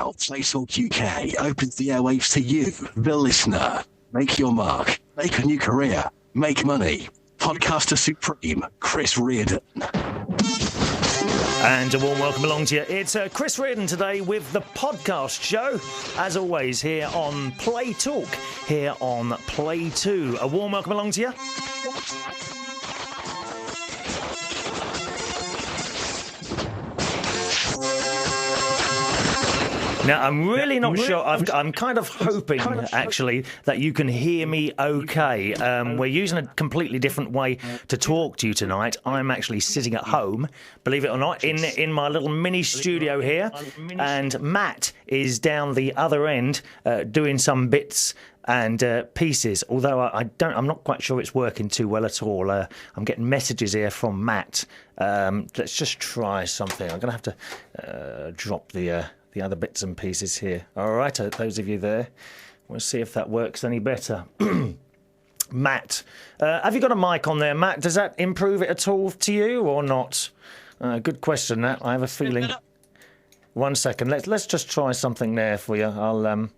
Now, PlayTalk UK opens the airwaves to you, the listener. Make your mark. Make a new career. Make money. Podcaster Supreme, Chris Reardon. And a warm welcome along to you. It's Chris Reardon today with the podcast show, as always, here on Play Talk, here on Play 2. A warm welcome along to you. Now, I'm really not sure. I'm kind of hoping, actually, that you can hear me okay. We're using a completely different way to talk to you tonight. I'm actually sitting at home, believe it or not, in my little mini studio here. And Matt is down the other end doing some bits and pieces, although I'm not quite sure it's working too well at all. I'm getting messages here from Matt. Let's just try something. I'm going to have to drop the other bits and pieces here. All right, those of you there, we'll see if that works any better. Matt, have you got a mic on there, Matt? Does that improve it at all to you or not? Good question, that. I have a feeling. 1 second. Let's just try something there for you. I'll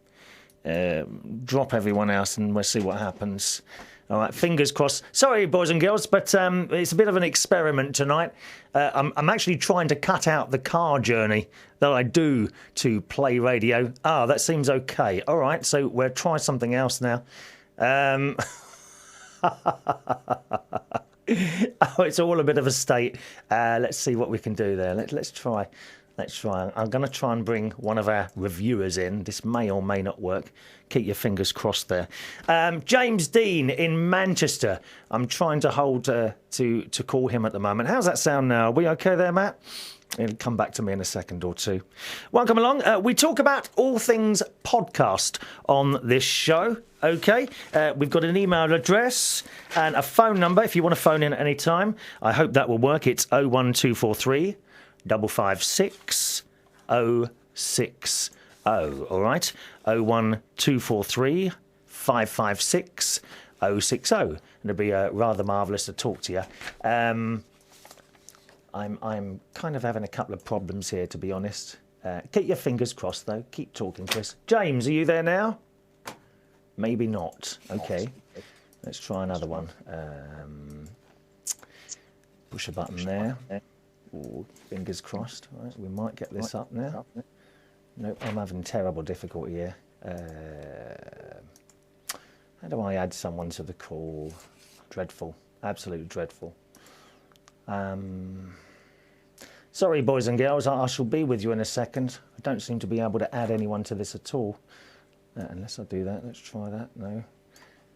drop everyone else and we'll see what happens. All right, fingers crossed. Sorry, boys and girls, but it's a bit of an experiment tonight. I'm actually trying to cut out the car journey that I do to play radio. That seems okay. All right, so we'll try something else now. It's all a bit of a state. Let's see what we can do there. Let's try. I'm going to try and bring one of our reviewers in. This may or may not work. Keep your fingers crossed there. James Dean in Manchester. I'm trying to hold to call him at the moment. How's that sound now? Are we okay there, Matt? He'll come back to me in a second or two. Welcome along. We talk about all things podcast on this show. Okay, we've got an email address and a phone number if you want to phone in at any time. I hope that will work. It's 01243 556 060. All right, 01243 556 060. And it'd be rather marvellous to talk to you. I'm kind of having a couple of problems here, to be honest. Keep your fingers crossed, though. Keep talking, Chris. James, are you there now? Maybe not. Okay, let's try another one. Push a button there. Ooh, fingers crossed. Right, we might get this up now. Nope, I'm having terrible difficulty here. How do I add someone to the call? Dreadful. Absolutely dreadful. Sorry, boys and girls, I shall be with you in a second. I don't seem to be able to add anyone to this at all. Unless I do that, let's try that. No.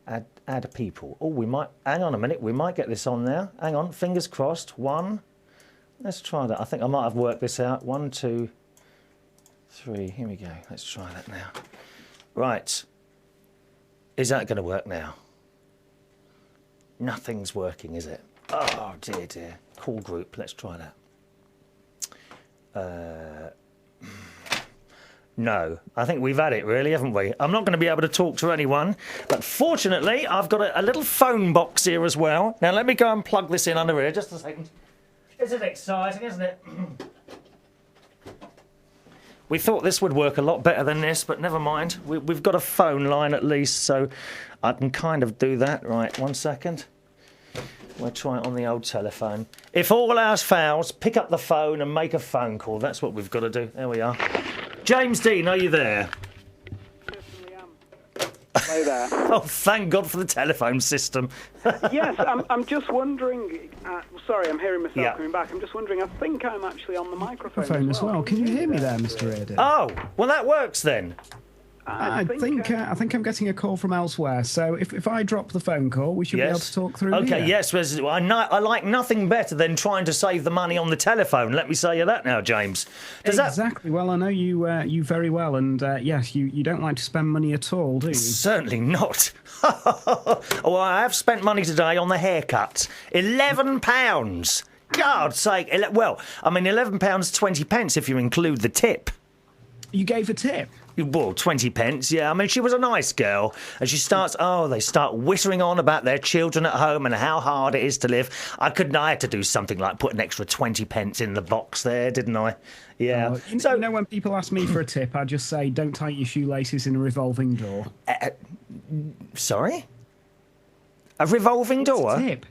Add people. Oh, we might... Hang on a minute, we might get this on now. Hang on, fingers crossed. One... Let's try that. I think I might have worked this out. 1, 2, 3. Here we go. Let's try that now. Right. Is that going to work now? Nothing's working, is it? Oh, dear, dear. Call group. Let's try that. No. I think we've had it, really, haven't we? I'm not going to be able to talk to anyone. But fortunately, I've got a little phone box here as well. Now, let me go and plug this in under here. Just a second. Isn't it exciting, isn't it? We thought this would work a lot better than this, but never mind. We've got a phone line at least, so I can kind of do that. Right, 1 second. We'll try it on the old telephone. If all else fails, pick up the phone and make a phone call. That's what we've got to do. There we are. James Dean, are you there? Hello there. Oh, thank God for the telephone system. Yes, I'm just wondering... sorry, I'm hearing myself coming back. I'm just wondering, I think I'm actually on the microphone as well. Can you hear me there, Mr. Reardon? Oh, well, that works then. I think I'm getting a call from elsewhere. So if I drop the phone call, we should be able to talk through Okay, here. yes. I like nothing better than trying to save the money on the telephone. Let me say you that now, James. Exactly. Well, I know you very well, and yes, you don't like to spend money at all, do you? Certainly not. Oh, I have spent money today on the haircut. £11. God's sake. Well, I mean, £11.20 if you include the tip. You gave a tip? Well, 20 pence, yeah. I mean, she was a nice girl. And she starts, they start whittering on about their children at home and how hard it is to live. I had to do something like put an extra 20 pence in the box there, didn't I? Yeah. You know, when people ask me for a tip, I just say, don't tie your shoelaces in a revolving door. Sorry? A revolving door? It's a tip.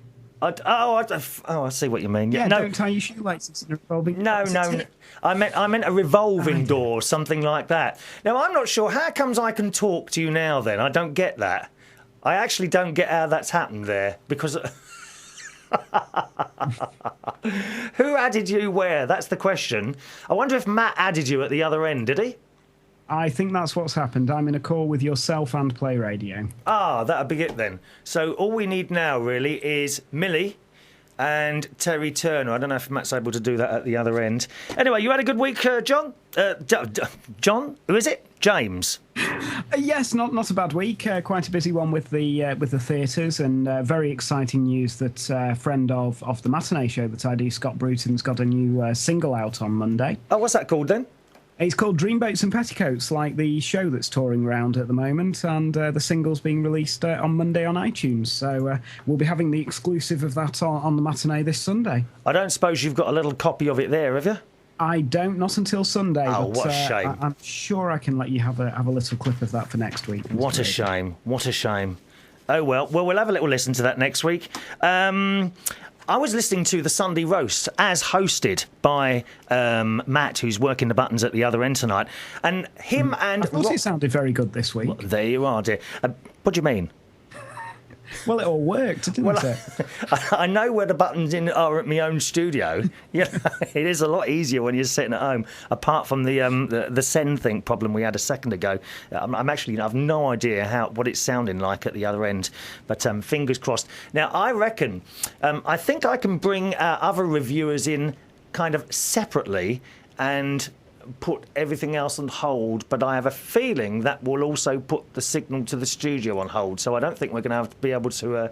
I see what you mean. Yeah, no. Don't tie your shoelaces in a revolving door. No. I meant a revolving door, something like that. Now, I'm not sure. How comes I can talk to you now, then? I don't get that. I actually don't get how that's happened there, because... Who added you where? That's the question. I wonder if Matt added you at the other end, did he? I think that's what's happened. I'm in a call with yourself and Play Radio. That'll be it then. So all we need now, really, is Millie and Terry Turner. I don't know if Matt's able to do that at the other end. Anyway, you had a good week, John? John? Who is it? James? Yes, not a bad week. Quite a busy one with the theatres, and very exciting news that a friend of the matinee show that I do, Scott Bruton's got a new single out on Monday. Oh, what's that called then? It's called Dreamboats and Petticoats, like the show that's touring around at the moment, and the single's being released on Monday on iTunes. So we'll be having the exclusive of that on the matinee this Sunday. I don't suppose you've got a little copy of it there, have you? I don't, not until Sunday. Oh, but, what a shame. I'm sure I can let you have a little clip of that for next week. What a shame. What a shame. Oh, well, we'll have a little listen to that next week. I was listening to the Sunday Roast as hosted by Matt, who's working the buttons at the other end tonight. And him and... I thought it sounded very good this week. Well, there you are, dear. What do you mean? Well, it all worked, didn't it? I know where the buttons are at my own studio. Yeah, it is a lot easier when you're sitting at home. Apart from the send thing problem we had a second ago, I'm actually I've no idea what it's sounding like at the other end. But fingers crossed. Now I reckon I think I can bring other reviewers in kind of separately and put everything else on hold, but I have a feeling that will also put the signal to the studio on hold, so I don't think we're going to be able to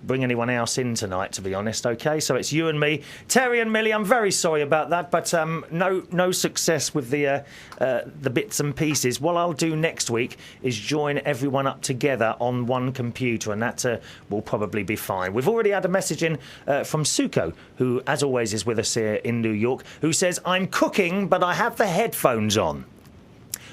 bring anyone else in tonight, to be honest. Okay, so it's you and me. Terry and Millie, I'm very sorry about that, but no success with the bits and pieces. What I'll do next week is join everyone up together on one computer, and that will probably be fine. We've already had a message in from Suko, who as always is with us here in New York, who says, I'm cooking, but I have the headphones on.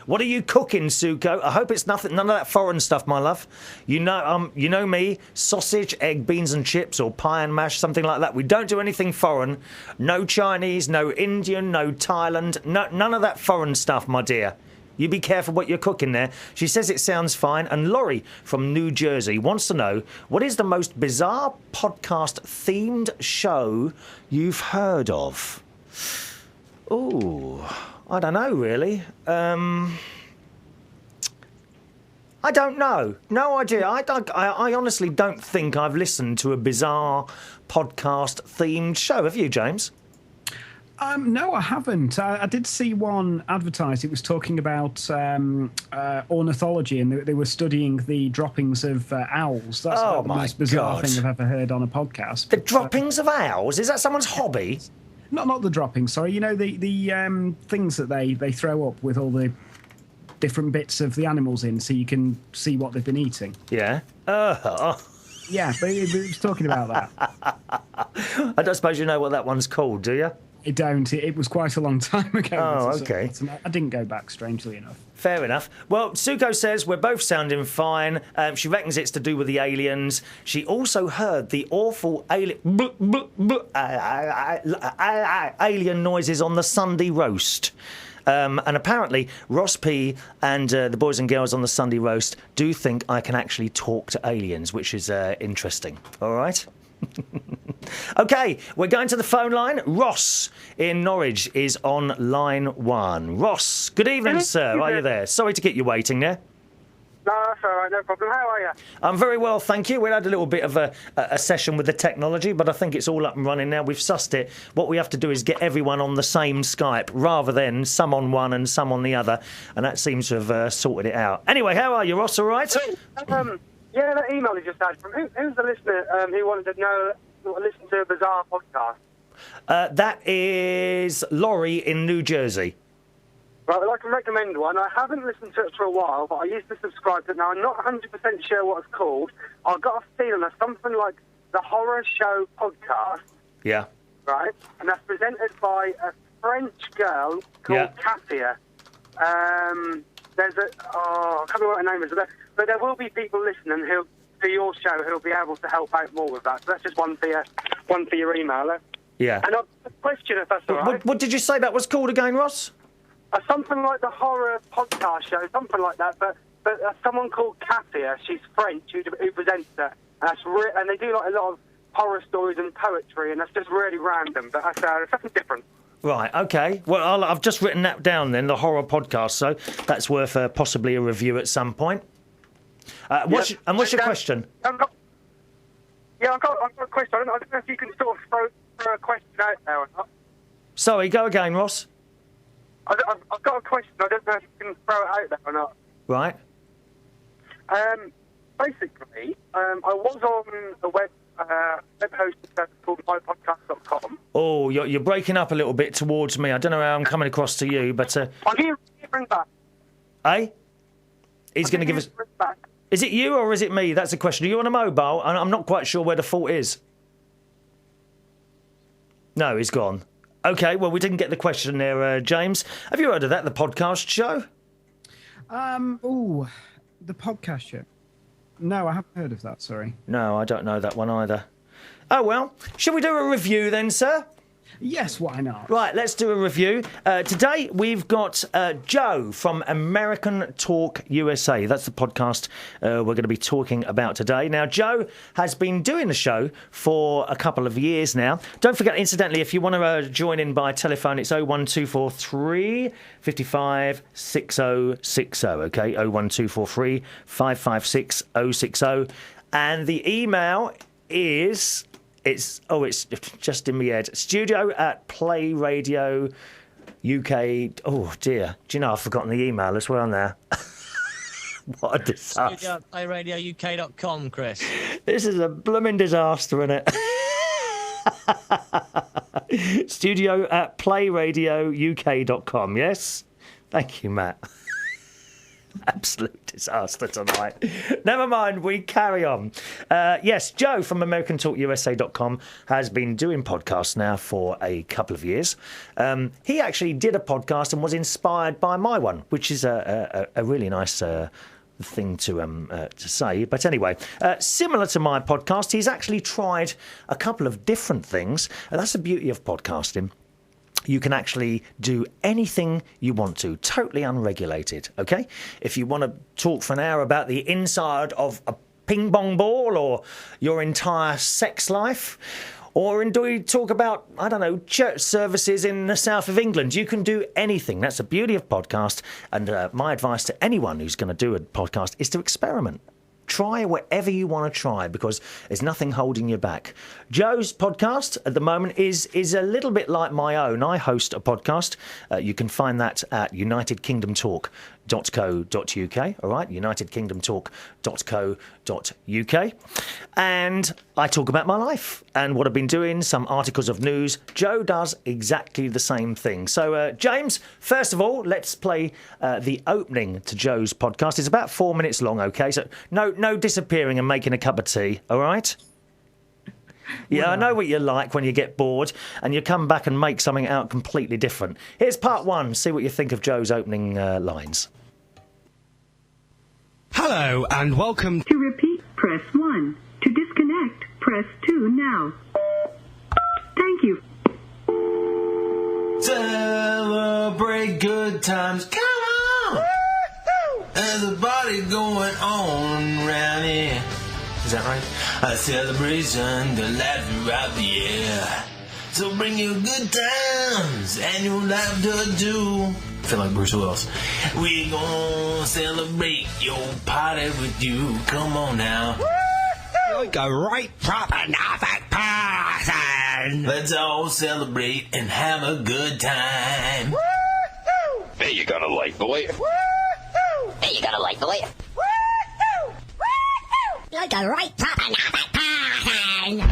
What are you cooking, Suko? I hope it's none of that foreign stuff, my love. You know me, sausage, egg, beans and chips, or pie and mash, something like that. We don't do anything foreign. No Chinese, no Indian, no Thailand, none of that foreign stuff, my dear. You be careful what you're cooking there. She says it sounds fine. And Laurie from New Jersey wants to know, what is the most bizarre podcast-themed show you've heard of? Ooh, I don't know, really. I don't know. No idea. I honestly don't think I've listened to a bizarre podcast-themed show. Have you, James? No, I haven't. I did see one advertised. It was talking about ornithology, and they were studying the droppings of owls. That's about the most bizarre thing I've ever heard on a podcast. The droppings of owls? Is that someone's hobby? Not the droppings, sorry. You know, the things that they throw up with all the different bits of the animals in, so you can see what they've been eating. Yeah. Yeah, but it was talking about that. I don't suppose you know what that one's called, do you? I don't. It was quite a long time ago. Oh, okay. I didn't go back, strangely enough. Fair enough. Well, Suko says we're both sounding fine. She reckons it's to do with the aliens. She also heard the awful alien noises on the Sunday roast. And apparently Ross P and the boys and girls on the Sunday roast do think I can actually talk to aliens, which is interesting. All right? OK, we're going to the phone line. Ross in Norwich is on line 1. Ross, good evening, sir. Are you there? Sorry to keep you waiting there. No, that's all right, no problem. How are you? I'm very well, thank you. We had a little bit of a session with the technology, but I think it's all up and running now. We've sussed it. What we have to do is get everyone on the same Skype rather than some on one and some on the other, and that seems to have sorted it out. Anyway, how are you, Ross? All right? Yeah, that email you just had from who's the listener who wanted to know, listen to a bizarre podcast? That is Laurie in New Jersey. Right, well, I can recommend one. I haven't listened to it for a while, but I used to subscribe to it. Now, I'm not 100% sure what it's called. I've got a feeling it's something like the Horror Show Podcast. Yeah. Right? And that's presented by a French girl called Katia. There's I can't remember what her name is, but there will be people listening to your show who'll be able to help out more with that. So that's just one for your emailer. Yeah. And a question, if that's all right. What did you say that was called again, Ross? Something like the Horror Podcast Show, something like that. But someone called Katia, she's French, who presents it. And they do like a lot of horror stories and poetry, and that's just really random. But that's something different. Right, okay. Well, I've just written that down then, the Horror Podcast, so that's worth possibly a review at some point. What's your question? I've got a question. I don't know if you can sort of throw a question out there or not. Sorry, go again, Ross. I've got a question. I don't know if you can throw it out there or not. Right. Basically, I was on a web hosting service called mypodcast.com. Oh, you're breaking up a little bit towards me. I don't know how I'm coming across to you, but... I'll give you a ring back. Eh? He's going to give us... Is it you or is it me? That's the question. Are you on a mobile? I'm not quite sure where the fault is. No, he's gone. OK, well, we didn't get the question there, James. Have you heard of that, the podcast show? The podcast show. No, I haven't heard of that, sorry. No, I don't know that one either. Oh, well, shall we do a review then, sir? Yes, why not? Right, let's do a review. Today, we've got Joe from American Talk USA. That's the podcast we're going to be talking about today. Now, Joe has been doing the show for a couple of years now. Don't forget, incidentally, if you want to join in by telephone, it's 01243 55 6060, OK? 01243 556 060. And the email is... It's just in my head. Studio@Play Radio UK. Oh dear, do you know I've forgotten the email as well now. What a disaster! Studio@PlayRadioUK.com, Chris. This is a blooming disaster, isn't it? Studio@PlayRadioUK.com. Yes, thank you, Matt. Absolute disaster tonight. Never mind, we carry on. Yes, Joe from AmericanTalkUSA.com has been doing podcasts now for a couple of years. He actually did a podcast and was inspired by my one, which is a really nice thing to say. But anyway, similar to my podcast, he's actually tried a couple of different things, and that's the beauty of podcasting. You can actually do anything you want to, totally unregulated, OK? If you want to talk for an hour about the inside of a ping pong ball or your entire sex life, or indeed talk about, I don't know, church services in the south of England, you can do anything. That's the beauty of podcast. And my advice to anyone who's going to do a podcast is to experiment. Try whatever you want to try because there's nothing holding you back. Joe's podcast at the moment is a little bit like my own. I host a podcast. You can find that at unitedkingdomtalk.co.uk. All right, unitedkingdomtalk.co.uk. And I talk about my life and what I've been doing, some articles of news. Joe does exactly the same thing. So, James, first of all, let's play the opening to Joe's podcast. It's about 4 minutes long, OK? So no disappearing and making a cup of tea, all right? Yeah, I know what you're like when you get bored and you come back and make something out completely different. Here's part one. See what you think of Joe's opening lines. Hello and welcome. To repeat, press 1. To disconnect, press 2 now. Thank you. Celebrate good times. Come on! There's a party going on around here. Is that right? A celebration to last throughout the year. So bring your good times and your laughter too. I feel like Bruce Willis. We gonna celebrate your party with you. Come on now. Like a right proper Norfolk person. Let's all celebrate and have a good time. Woo-hoo! Hey, you got a light, boy. Woo-hoo! Hey, you got a light, boy. Woo-hoo! Woo-hoo! Like a right proper Norfolk person.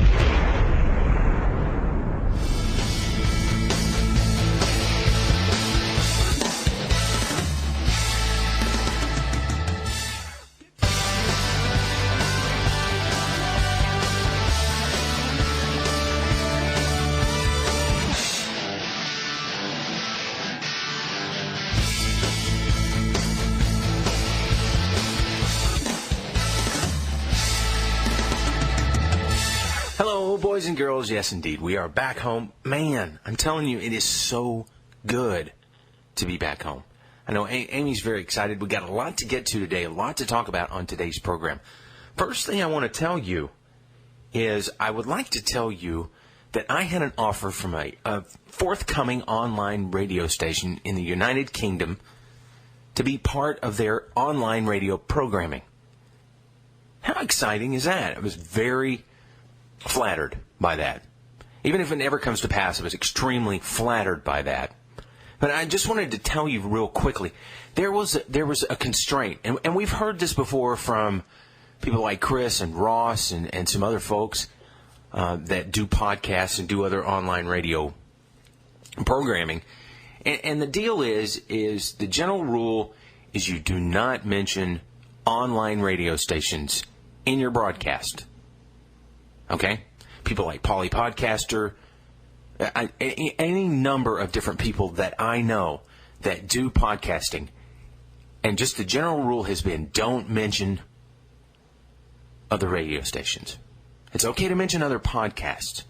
and girls, yes, indeed. We are back home. Man, I'm telling you, it is so good to be back home. I know Amy's very excited. We got a lot to get to today, a lot to talk about on today's program. First thing I want to tell you is I would like to tell you that I had an offer from a forthcoming online radio station in the United Kingdom to be part of their online radio programming. How exciting is that? I was very flattered by that. Even if it never comes to pass, I was extremely flattered by that. But I just wanted to tell you real quickly, there was a constraint, and we've heard this before from people like Chris and Ross and some other folks that do podcasts and do other online radio programming. And the deal is the general rule is you do not mention online radio stations in your broadcast. Okay? People like Polly Podcaster, any number of different people that I know that do podcasting, and just the general rule has been don't mention other radio stations. It's okay to mention other podcasts,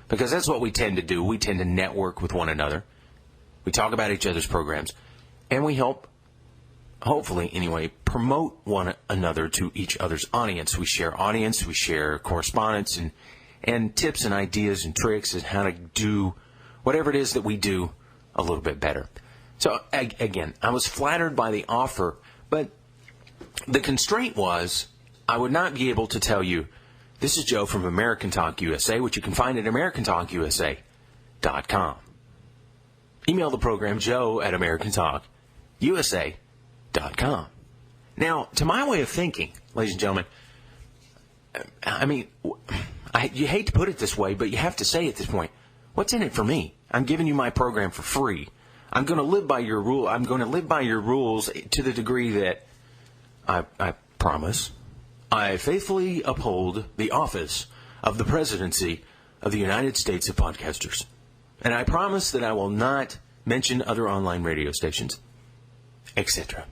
because that's what we tend to do. We tend to network with one another. We talk about each other's programs, and we help, hopefully anyway, promote one another to each other's audience. We share audience, we share correspondence, and tips and ideas and tricks and how to do whatever it is that we do a little bit better. So, again, I was flattered by the offer, but the constraint was I would not be able to tell you, this is Joe from American Talk USA, which you can find at AmericanTalkUSA.com. Email the program, joe@AmericanTalkUSA.com. Now, to my way of thinking, ladies and gentlemen, I mean, you hate to put it this way, but you have to say at this point, what's in it for me? I'm giving you my program for free. I'm going to live by your rule. I'm going to live by your rules to the degree that I promise I faithfully uphold the office of the presidency of the United States of Podcasters. And I promise that I will not mention other online radio stations, etc.,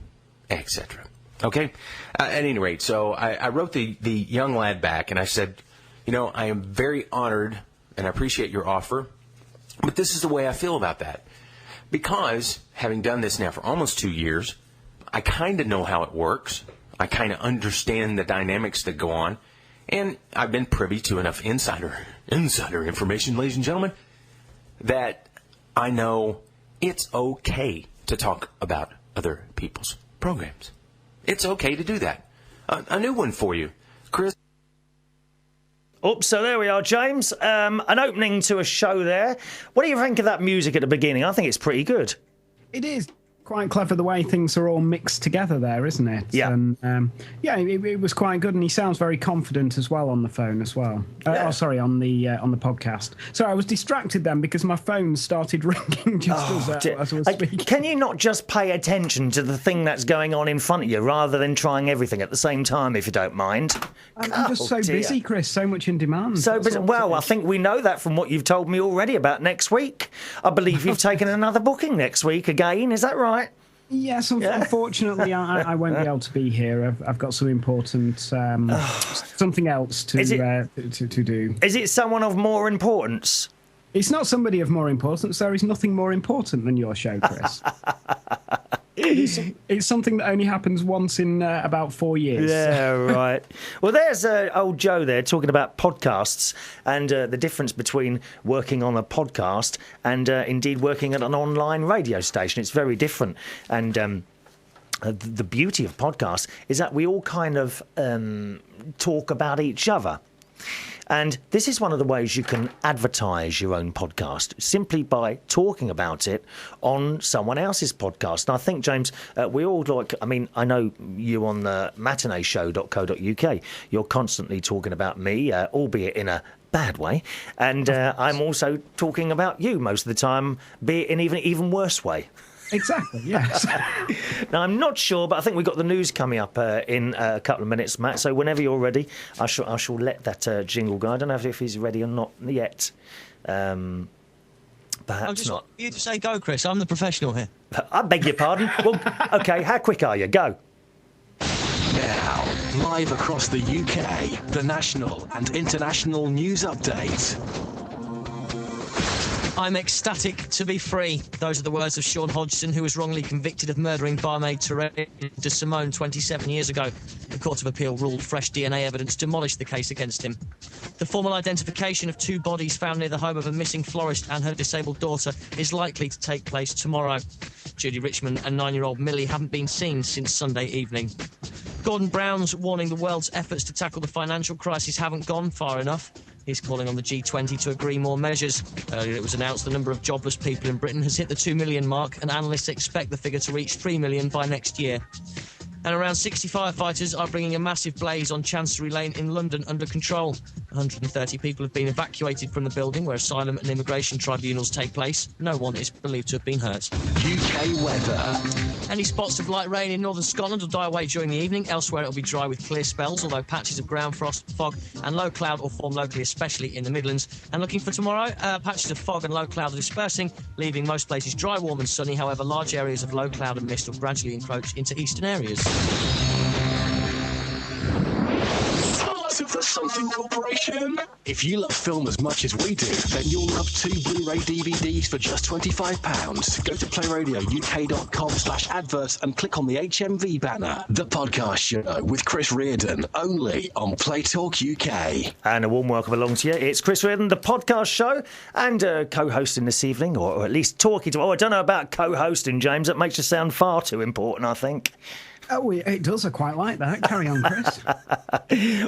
etc. Okay? At any rate, so I wrote the young lad back, and I said, you know, I am very honored, and I appreciate your offer, but this is the way I feel about that. Because, having done this now for almost 2 years, I kind of know how it works. I kind of understand the dynamics that go on, and I've been privy to enough insider information, ladies and gentlemen, that I know it's okay to talk about other people's programs. It's okay to do that. A new one for you, Chris. Oh, so there we are, James. An opening to a show there. What do you think of that music at the beginning? I think it's pretty good. It is quite clever the way things are all mixed together there, isn't it? Yeah. And it was quite good, and he sounds very confident as well on the phone as well. Yeah. On the podcast. Sorry, I was distracted then because my phone started ringing just as I was speaking. Can you not just pay attention to the thing that's going on in front of you rather than trying everything at the same time, if you don't mind? I'm just so busy, Chris, so much in demand. So busy. Well, I think we know that from what you've told me already about next week. I believe you've taken another booking next week again, is that right? Yes, unfortunately, I won't be able to be here. I've got some important something else to do. Is it someone of more importance? It's not somebody of more importance. There is nothing more important than your show, Chris. It's something that only happens once in about 4 years. Yeah, right. Well, there's old Joe there talking about podcasts and the difference between working on a podcast and indeed working at an online radio station. It's very different. And the beauty of podcasts is that we all kind of talk about each other. And this is one of the ways you can advertise your own podcast, simply by talking about it on someone else's podcast. And I think, James, we all like, I mean, I know you on the matineeshow.co.uk, you're constantly talking about me, albeit in a bad way. And I'm also talking about you most of the time, be it in even worse way. Exactly, yes. Now, I'm not sure, but I think we've got the news coming up in a couple of minutes, Matt. So whenever you're ready, I shall let that jingle go. I don't know if he's ready or not yet. Perhaps not. You to say go, Chris. I'm the professional here. I beg your pardon. Well, OK, how quick are you? Go. Now, Live across the UK, the national and international news update. I'm ecstatic to be free. Those are the words of Sean Hodgson, who was wrongly convicted of murdering barmaid Teresa de Simone 27 years ago. The Court of Appeal ruled fresh DNA evidence demolished the case against him. The formal identification of 2 bodies found near the home of a missing florist and her disabled daughter is likely to take place tomorrow. Judy Richmond and 9-year-old Millie haven't been seen since Sunday evening. Gordon Brown's warning the world's efforts to tackle the financial crisis haven't gone far enough. He's calling on the G20 to agree more measures. Earlier it was announced the number of jobless people in Britain has hit the 2 million mark, and analysts expect the figure to reach 3 million by next year. And around 60 firefighters are bringing a massive blaze on Chancery Lane in London under control. 130 people have been evacuated from the building where asylum and immigration tribunals take place. No one is believed to have been hurt. UK weather. Any spots of light rain in northern Scotland will die away during the evening. Elsewhere it'll be dry with clear spells, although patches of ground frost, fog and low cloud will form locally, especially in the Midlands. And looking for tomorrow, patches of fog and low cloud are dispersing, leaving most places dry, warm and sunny. However, large areas of low cloud and mist will gradually encroach into eastern areas. Part of the Something Corporation. If you love film as much as we do, then you'll love 2 Blu-ray DVDs for just £25. Go to playradiouk.com/adverts and click on the HMV banner. The Podcast Show with Chris Reardon, only on Play Talk UK. And a warm welcome along to you. It's Chris Reardon, the Podcast Show, and co-hosting this evening, or at least talking to... Oh, I don't know about co-hosting, James. It makes you sound far too important, I think. Oh, it does. I quite like that. Carry on, Chris.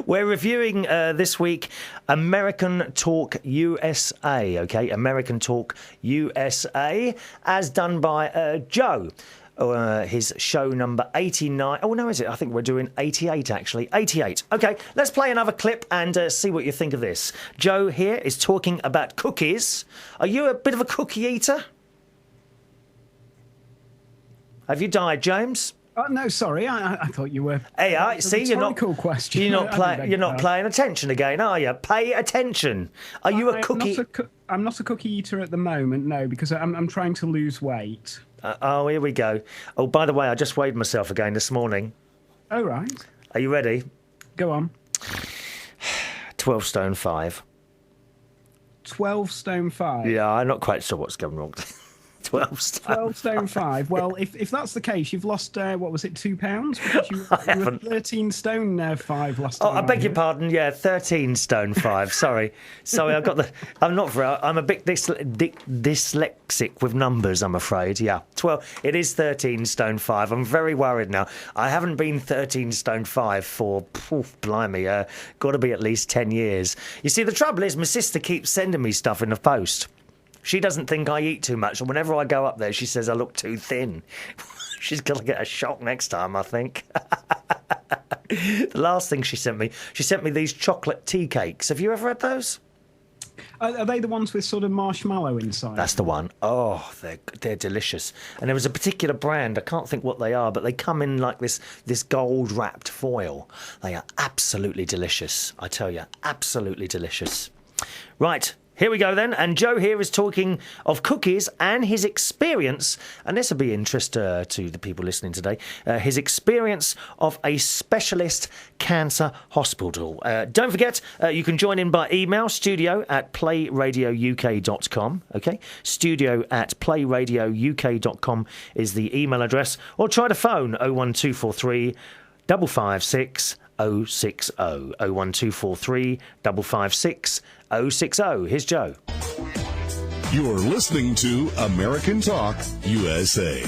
We're reviewing this week American Talk USA, okay? American Talk USA, as done by Joe. His show number 89. Oh, no, is it? I think we're doing 88, actually. 88. Okay, let's play another clip and see what you think of this. Joe here is talking about cookies. Are you a bit of a cookie eater? Have you died, James? Oh, no, sorry. I thought you were. Hey, see, you're not. Question. You're not paying attention again, are you? Pay attention. Are you a cookie? I'm not a cookie eater at the moment, no, because I'm trying to lose weight. Oh, here we go. Oh, by the way, I just weighed myself again this morning. Oh, right. Are you ready? Go on. 12 stone 5. 12 stone 5. Yeah, I'm not quite sure what's going wrong. 12 stone 5. Well, if that's the case, you've lost, what was it, £2? Because you were 13 stone 5 last time. Oh, I beg your pardon. Yeah, 13 stone 5. Sorry, I'm a bit dyslexic with numbers, I'm afraid. Yeah, 12. It is 13 stone 5. I'm very worried now. I haven't been 13 stone 5 for, blimey, got to be at least 10 years. You see, the trouble is my sister keeps sending me stuff in the post. She doesn't think I eat too much, and whenever I go up there, she says I look too thin. She's going to get a shock next time, I think. The last thing she sent me these chocolate tea cakes. Have you ever had those? Are they the ones with sort of marshmallow inside? That's the one. Oh, they're delicious. And there was a particular brand, I can't think what they are, but they come in like this gold-wrapped foil. They are absolutely delicious, I tell you. Absolutely delicious. Right. Here we go then, and Joe here is talking of cookies and his experience, and this will be interest to the people listening today, his experience of a specialist cancer hospital. Don't forget, you can join in by email, studio@playradiouk.com, okay? studio@playradiouk.com is the email address, or try to phone 01243 556 060, 01243 556 060. Here's Joe. You're listening to American Talk USA.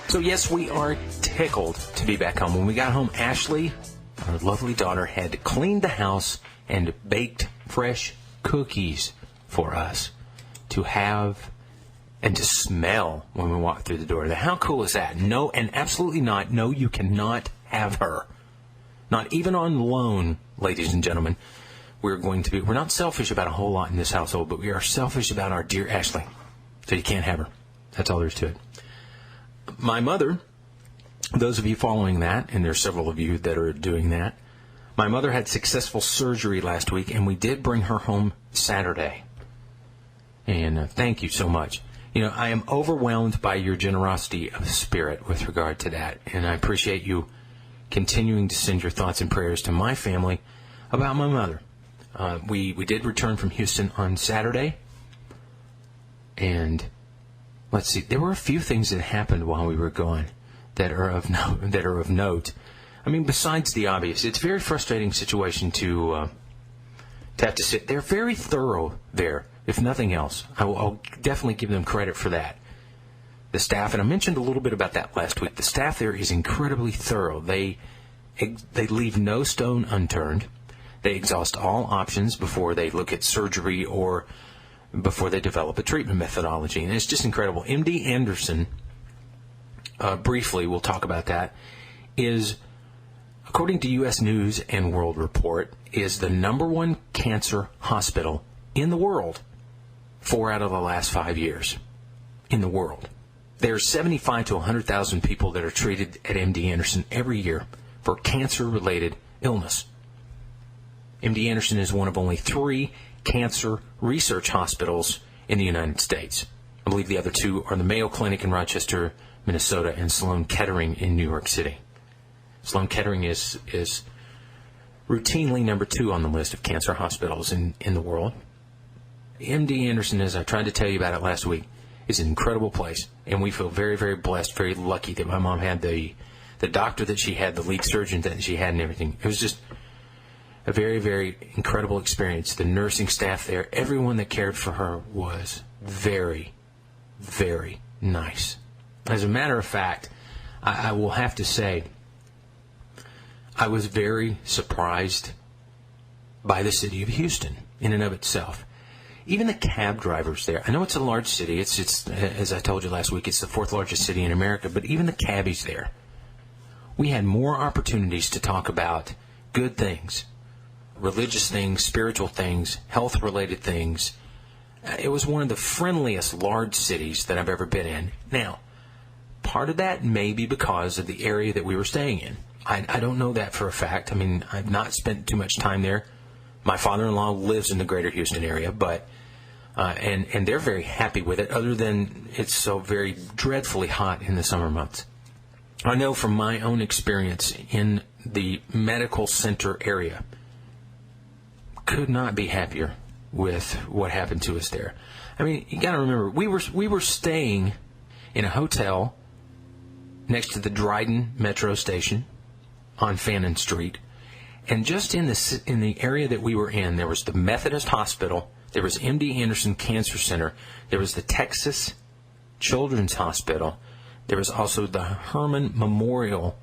So yes, we are tickled to be back home. When we got home, Ashley, our lovely daughter, had cleaned the house and baked fresh cookies for us to have and to smell when we walk through the door. Now, how cool is that? No, and absolutely not. No, you cannot have her. Not even on loan, ladies and gentlemen. We're not selfish about a whole lot in this household, but we are selfish about our dear Ashley. So you can't have her. That's all there is to it. My mother, those of you following that, and there's several of you that are doing that, my mother had successful surgery last week, and we did bring her home Saturday. And thank you so much. I am overwhelmed by your generosity of spirit with regard to that, and I appreciate you continuing to send your thoughts and prayers to my family about my mother. We did return from Houston on Saturday, and let's see, there were a few things that happened while we were gone that are of note. I mean, besides the obvious, it's a very frustrating situation to have to sit. They're very thorough there, if nothing else. I'll definitely give them credit for that. The staff, and I mentioned a little bit about that last week, the staff there is incredibly thorough. They leave no stone unturned. They exhaust all options before they look at surgery or before they develop a treatment methodology. And it's just incredible. MD Anderson, briefly, we'll talk about that, is, according to U.S. News and World Report, is the #1 cancer hospital in the world 4 out of the last 5 years in the world. There's 75 to 100,000 people that are treated at MD Anderson every year for cancer-related illness. MD Anderson is one of only 3 cancer research hospitals in the United States. I believe the other 2 are the Mayo Clinic in Rochester, Minnesota, and Sloan Kettering in New York City. Sloan Kettering is routinely #2 on the list of cancer hospitals in the world. MD Anderson, as I tried to tell you about it last week, is an incredible place, and we feel very, very blessed, very lucky that my mom had the doctor that she had, the lead surgeon that she had, and everything. It was just a very, very incredible experience. The nursing staff there, everyone that cared for her was very, very nice. As a matter of fact, I will have to say, I was very surprised by the city of Houston in and of itself. Even the cab drivers there. I know it's a large city. It's as I told you last week, it's the 4th largest city in America. But even the cabbies there, we had more opportunities to talk about good things, religious things, spiritual things, health-related things. It was one of the friendliest large cities that I've ever been in. Now, part of that may be because of the area that we were staying in. I don't know that for a fact. I mean, I've not spent too much time there. My father-in-law lives in the greater Houston area, but and they're very happy with it, other than it's so very dreadfully hot in the summer months. I know from my own experience in the medical center area, could not be happier with what happened to us there. I mean, you got to remember, we were staying in a hotel next to the Reardon metro station on Fannin Street, and just in the area that we were in, there was the Methodist Hospital, there was MD Anderson Cancer Center, there was the Texas Children's Hospital, there was also the Herman Memorial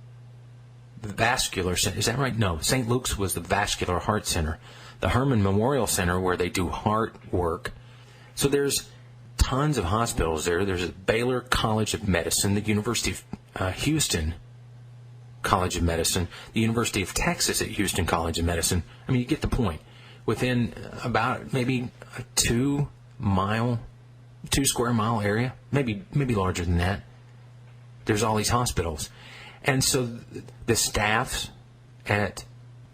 Vascular Center. Is that right? No, St. Luke's was the Vascular Heart Center. The Herman Memorial Center, where they do heart work. So there's tons of hospitals there. There's a Baylor College of Medicine, the University of Houston College of Medicine, the University of Texas at Houston College of Medicine. I mean, you get the point. Within about maybe a 2 square mile area, maybe larger than that, there's all these hospitals. And so the staffs at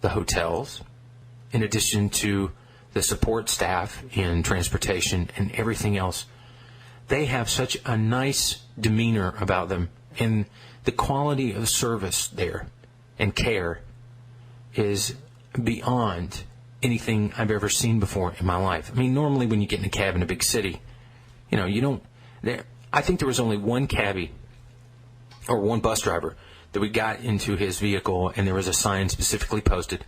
the hotels, in addition to the support staff in transportation and everything else, they have such a nice demeanor about them, and the quality of service there and care is beyond anything I've ever seen before in my life. I mean, normally when you get in a cab in a big city, you don't. I think there was only one cabbie or one bus driver that we got into his vehicle, and there was a sign specifically posted,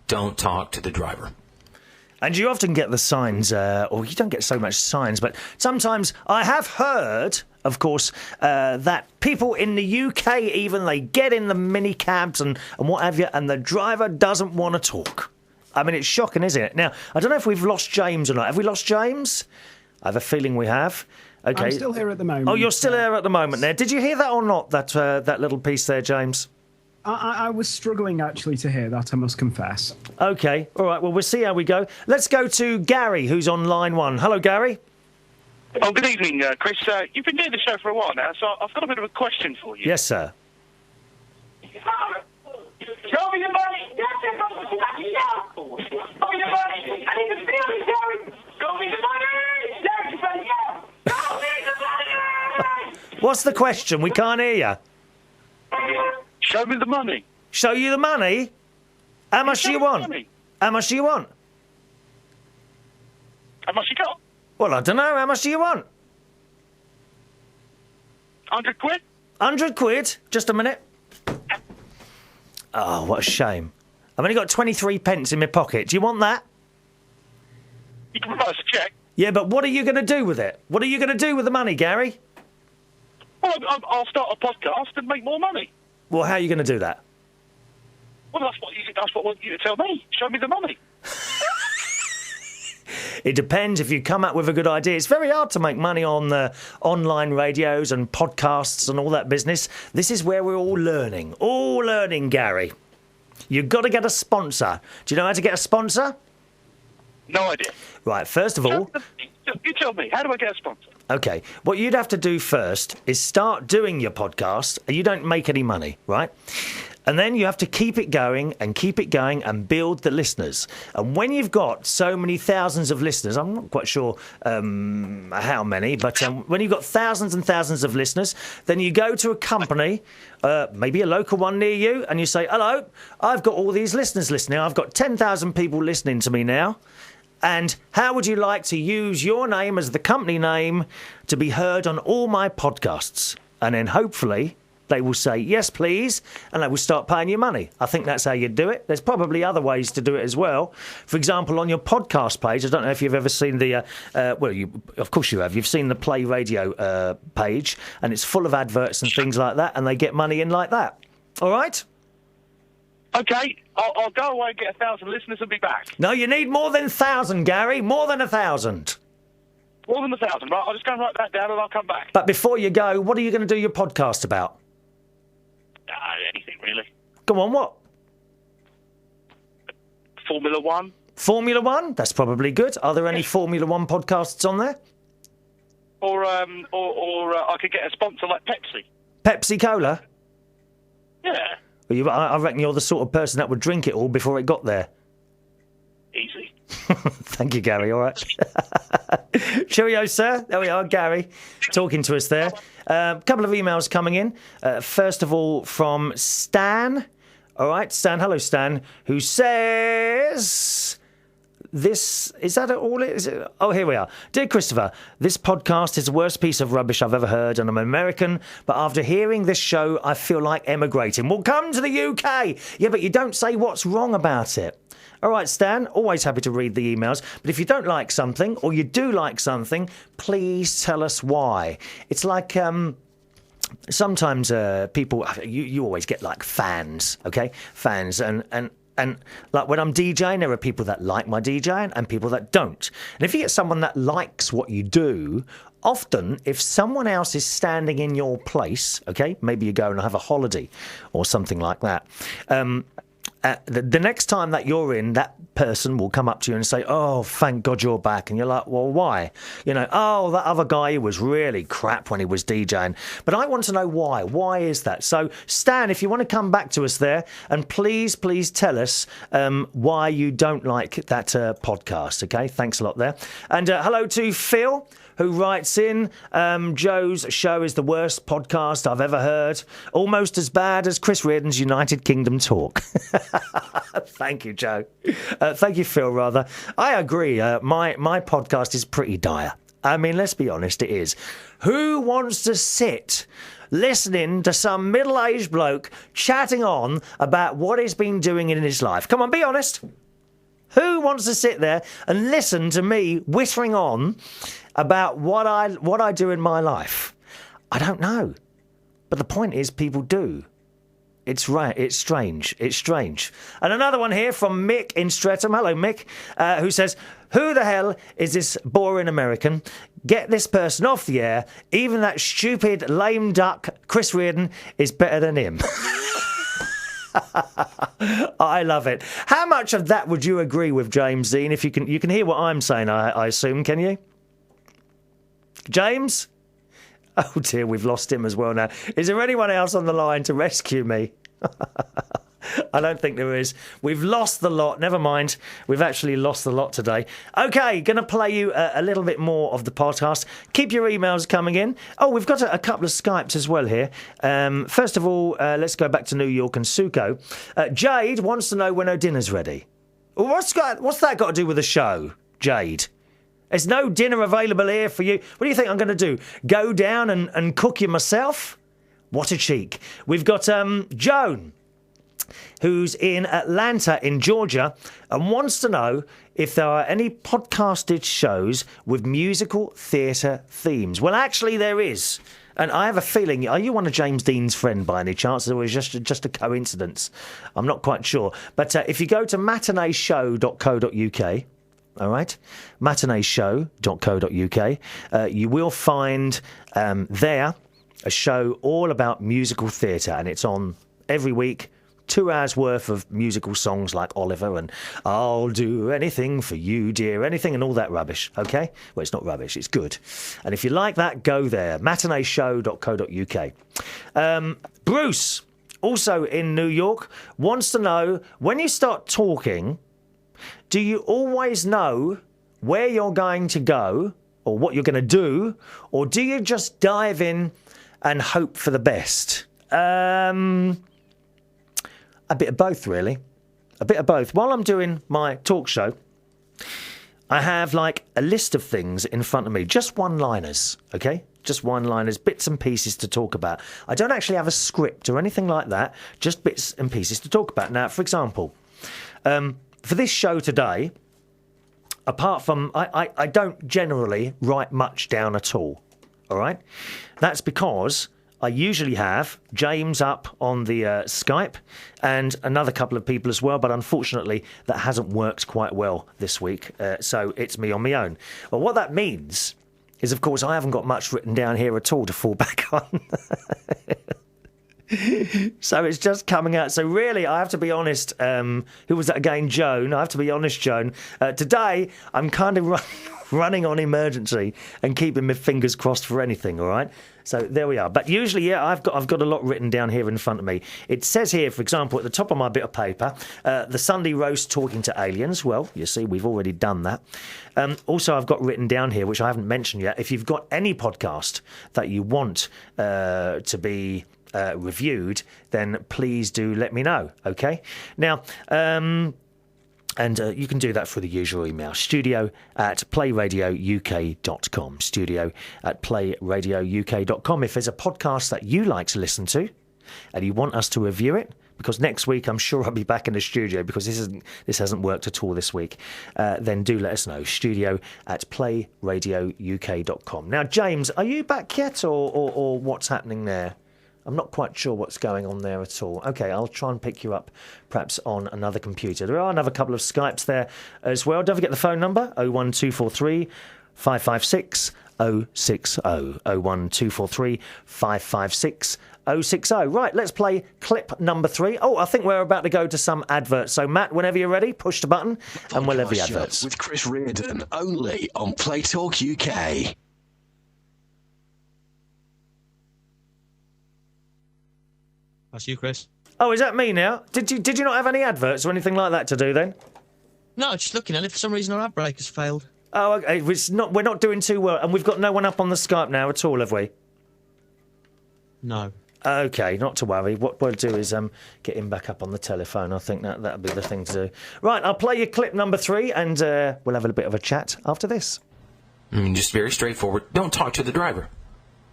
"Don't talk to the driver." And you often get the signs, or you don't get so much signs, but sometimes I have heard, of course, that people in the UK even, they get in the mini cabs and what have you, and the driver doesn't want to talk. I mean, it's shocking, isn't it? Now, I don't know if we've lost James or not. Have we lost James? I have a feeling we have. Okay. I'm still here at the moment. Oh, you're still here at the moment there. Did you hear that or not, that little piece there, James? I was struggling, actually, to hear that, I must confess. OK. All right. Well, we'll see how we go. Let's go to Gary, who's on line 1. Hello, Gary. Oh, good evening, Chris. You've been doing the show for a while now, so I've got a bit of a question for you. Yes, sir. Show me the money! Show me the money! I need to feel it, Gary! Show me the money! Show me the money! What's the question? We can't hear you. Show me the money. Show you the money? How much do you want? How much do you want? How much you got? Well, I don't know. How much do you want? 100 quid? 100 quid? Just a minute. Oh, what a shame. I've only got 23 pence in my pocket. Do you want that? You can provide us a cheque. Yeah, but what are you going to do with it? What are you going to do with the money, Gary? Well, I'll start a podcast and make more money. Well, how are you going to do that? Well, that's what I want you to tell me. Show me the money. It depends if you come up with a good idea. It's very hard to make money on online radios and podcasts and all that business. This is where we're all learning, Gary. You've got to get a sponsor. Do you know how to get a sponsor? No idea. Right, first of all... You tell me, how do I get a sponsor? OK, what you'd have to do first is start doing your podcast. You don't make any money, right? And then you have to keep it going and build the listeners. And when you've got so many thousands of listeners, I'm not quite sure how many, but when you've got thousands and thousands of listeners, then you go to a company, maybe a local one near you, and you say, hello, I've got all these listeners listening. I've got 10,000 people listening to me now. And how would you like to use your name as the company name to be heard on all my podcasts? And then hopefully they will say, yes, please, and they will start paying you money. I think that's how you do it. There's probably other ways to do it as well. For example, on your podcast page, I don't know if you've ever seen of course you have. You've seen the Play Radio page, and it's full of adverts and things like that, and they get money in like that. All right? OK, I'll go away and get 1,000 listeners and be back. No, you need more than 1,000, Gary. More than 1,000. More than 1,000, right? I'll just go and write that down and I'll come back. But before you go, what are you going to do your podcast about? Anything, really. Go on, what? Formula One. Formula One? That's probably good. Are there any Formula One podcasts on there? Or I could get a sponsor like Pepsi. Pepsi Cola? Yeah. Well, I reckon you're the sort of person that would drink it all before it got there. Easy. Thank you, Gary. All right. Cheerio, sir. There we are, Gary, talking to us there. A couple of emails coming in. First of all, from Stan. All right, Stan. Hello, Stan. Who says... This is that all it is? Oh, here we are. Dear Christopher, this podcast is the worst piece of rubbish I've ever heard, and I'm American, but after hearing this show, I feel like emigrating. Well, come to the UK. Yeah, but you don't say what's wrong about it. All right, Stan, always happy to read the emails, but if you don't like something, or you do like something, please tell us why. It's like... sometimes people... You always get, like, fans, OK? Fans, and like when I'm DJing, there are people that like my DJing and people that don't. And if you get someone that likes what you do, often if someone else is standing in your place, okay, maybe you go and have a holiday or something like that, the next time that you're in, that person will come up to you and say, oh, thank God you're back. And you're like, well, why? You know, oh, that other guy was really crap when he was DJing. But I want to know why. Why is that? So, Stan, if you want to come back to us there, and please tell us why you don't like that podcast, okay? Thanks a lot there. And hello to Phil, who writes in, Joe's show is the worst podcast I've ever heard. Almost as bad as Chris Reardon's United Kingdom talk. Thank you, Joe. Thank you, Phil, rather. I agree. My podcast is pretty dire. I mean, let's be honest, it is. Who wants to sit listening to some middle-aged bloke chatting on about what he's been doing in his life? Come on, be honest. Who wants to sit there and listen to me whittering on about what I do in my life? I don't know. But the point is, people do. It's right. It's strange. It's strange. And another one here from Mick in Streatham. Hello, Mick, who says, who the hell is this boring American? Get this person off the air. Even that stupid lame duck Chris Reardon is better than him. I love it. How much of that would you agree with, James Dean? If you can hear what I'm saying, I assume, can you? James? Oh dear, we've lost him as well now. Is there anyone else on the line to rescue me? I don't think there is. We've lost the lot. Never mind. We've actually lost the lot today. OK, going to play you a little bit more of the podcast. Keep your emails coming in. Oh, we've got a couple of Skypes as well here. First of all, let's go back to New York and Suko. Jade wants to know when her dinner's ready. Well, what's that got to do with the show, Jade? There's no dinner available here for you. What do you think I'm going to do? Go down and cook you myself? What a cheek. We've got Joan, who's in Atlanta in Georgia, and wants to know if there are any podcasted shows with musical theatre themes. Well, actually, there is. And I have a feeling, are you one of James Dean's friend by any chance, or is it just a coincidence? I'm not quite sure. But if you go to matineeshow.co.uk, all right, matineeshow.co.uk, you will find there a show all about musical theatre, and it's on every week. 2 hours worth of musical songs like Oliver and I'll do anything for you, dear, anything and all that rubbish, OK? Well, it's not rubbish, it's good. And if you like that, go there, matineeshow.co.uk. Bruce, also in New York, wants to know, when you start talking, do you always know where you're going to go or what you're going to do, or do you just dive in and hope for the best? A bit of both, really. A bit of both. While I'm doing my talk show, I have like a list of things in front of me. Just one-liners, OK? Just one-liners, bits and pieces to talk about. I don't actually have a script or anything like that, just bits and pieces to talk about. Now, for example, for this show today, apart from... I don't generally write much down at all, all right? That's because I usually have James up on the Skype and another couple of people as well, but unfortunately that hasn't worked quite well this week, so it's me on my own. Well, what that means is, of course, I haven't got much written down here at all to fall back on. So it's just coming out. So really, I have to be honest. Who was that again? Joan. I have to be honest, Joan. Today, I'm kind of running on emergency and keeping my fingers crossed for anything, all right? So there we are. But usually, yeah, I've got a lot written down here in front of me. It says here, for example, at the top of my bit of paper, the Sunday roast talking to aliens. Well, you see, we've already done that. Also, I've got written down here, which I haven't mentioned yet, if you've got any podcast that you want to be reviewed, then please do let me know, OK? Now, and you can do that through the usual email, studio@playradiouk.com, studio@playradiouk.com. If there's a podcast that you like to listen to and you want us to review it, because next week I'm sure I'll be back in the studio because this hasn't worked at all this week, then do let us know, studio@playradiouk.com. Now, James, are you back yet or what's happening there? I'm not quite sure what's going on there at all. OK, I'll try and pick you up perhaps on another computer. There are another couple of Skypes there as well. Don't forget the phone number, 01243 556 060. 01243 556 060. Right, let's play clip number 3. Oh, I think we're about to go to some adverts. So, Matt, whenever you're ready, push the button and we'll have the adverts. With Chris Reardon, only on Play Talk UK. That's you, Chris. Oh, is that me now? Did you not have any adverts or anything like that to do then? No, just looking at it. For some reason, our ad break has failed. Oh, okay. We're not doing too well, and we've got no one up on the Skype now at all, have we? No. Okay, not to worry. What we'll do is get him back up on the telephone. I think that'll be the thing to do. Right, I'll play you clip number 3, and we'll have a bit of a chat after this. I mean, just very straightforward. Don't talk to the driver.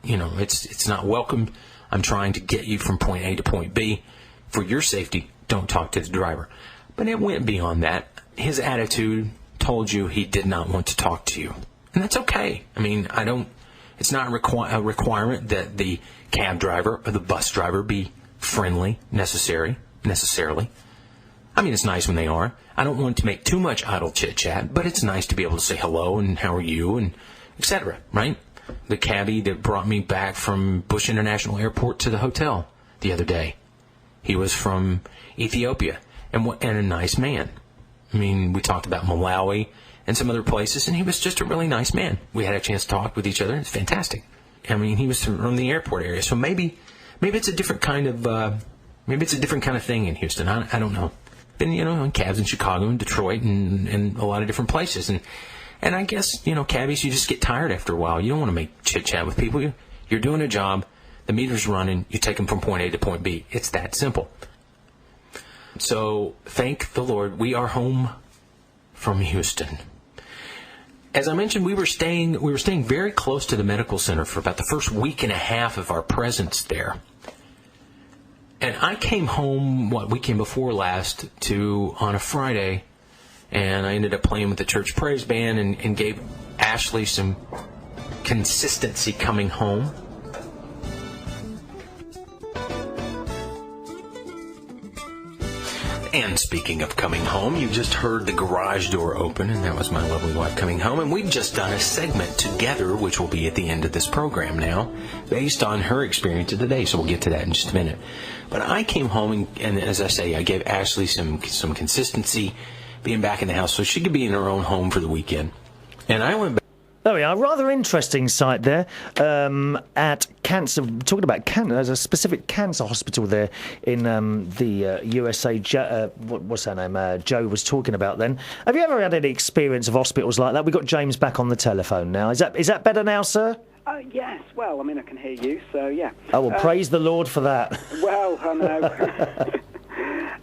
You know, it's not welcome. I'm trying to get you from point A to point B. For your safety, don't talk to the driver. But it went beyond that. His attitude told you he did not want to talk to you. And that's okay. I mean, it's not a requirement that the cab driver or the bus driver be friendly necessarily. I mean, it's nice when they are. I don't want to make too much idle chit-chat, but it's nice to be able to say hello and how are you and etc., right? The cabbie that brought me back from Bush International Airport to the hotel the other day. He was from Ethiopia and a nice man. I mean, we talked about Malawi and some other places, and he was just a really nice man. We had a chance to talk with each other. It's fantastic. I mean, he was from the airport area, so maybe it's a different kind of Maybe it's a different kind of thing in Houston. I don't know. Been, in cabs in Chicago and Detroit and a lot of different places. And I guess, cabbies, you just get tired after a while. You don't want to make chit-chat with people. You're doing a job. The meter's running. You take them from point A to point B. It's that simple. So, thank the Lord, we are home from Houston. As I mentioned, we were staying very close to the medical center for about the first week and a half of our presence there. And I came home, weekend before last, on a Friday, and I ended up playing with the church praise band and gave Ashley some consistency coming home. And speaking of coming home, you just heard the garage door open, and that was my lovely wife coming home. And we've just done a segment together, which will be at the end of this program now, based on her experience of the day. So we'll get to that in just a minute. But I came home, and as I say, I gave Ashley some consistency, being back in the house, so she could be in her own home for the weekend. And I went back. There we are. Rather interesting site there at cancer. Talking about cancer, there's a specific cancer hospital there in the USA. What's her name? Joe was talking about then. Have you ever had any experience of hospitals like that? We've got James back on the telephone now. Is that better now, sir? Yes. Well, I mean, I can hear you, so yeah. Oh, well, praise the Lord for that. Well, I know.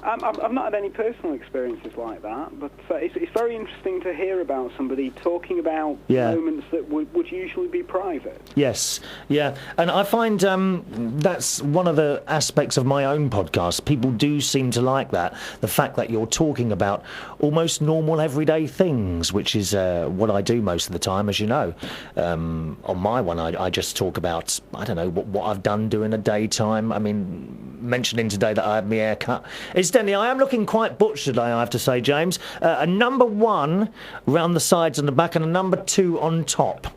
I've not had any personal experiences like that, but it's very interesting to hear about somebody talking about moments that would usually be private. Yes, yeah, and I find that's one of the aspects of my own podcast. People do seem to like that, the fact that you're talking about almost normal everyday things, which is what I do most of the time, as you know. On my one, I just talk about, I don't know, what I've done during the daytime. I mean, mentioning today that I had my hair cut. Incidentally, I am looking quite butch today, I have to say, James. A number 1 round the sides and the back, and a number 2 on top.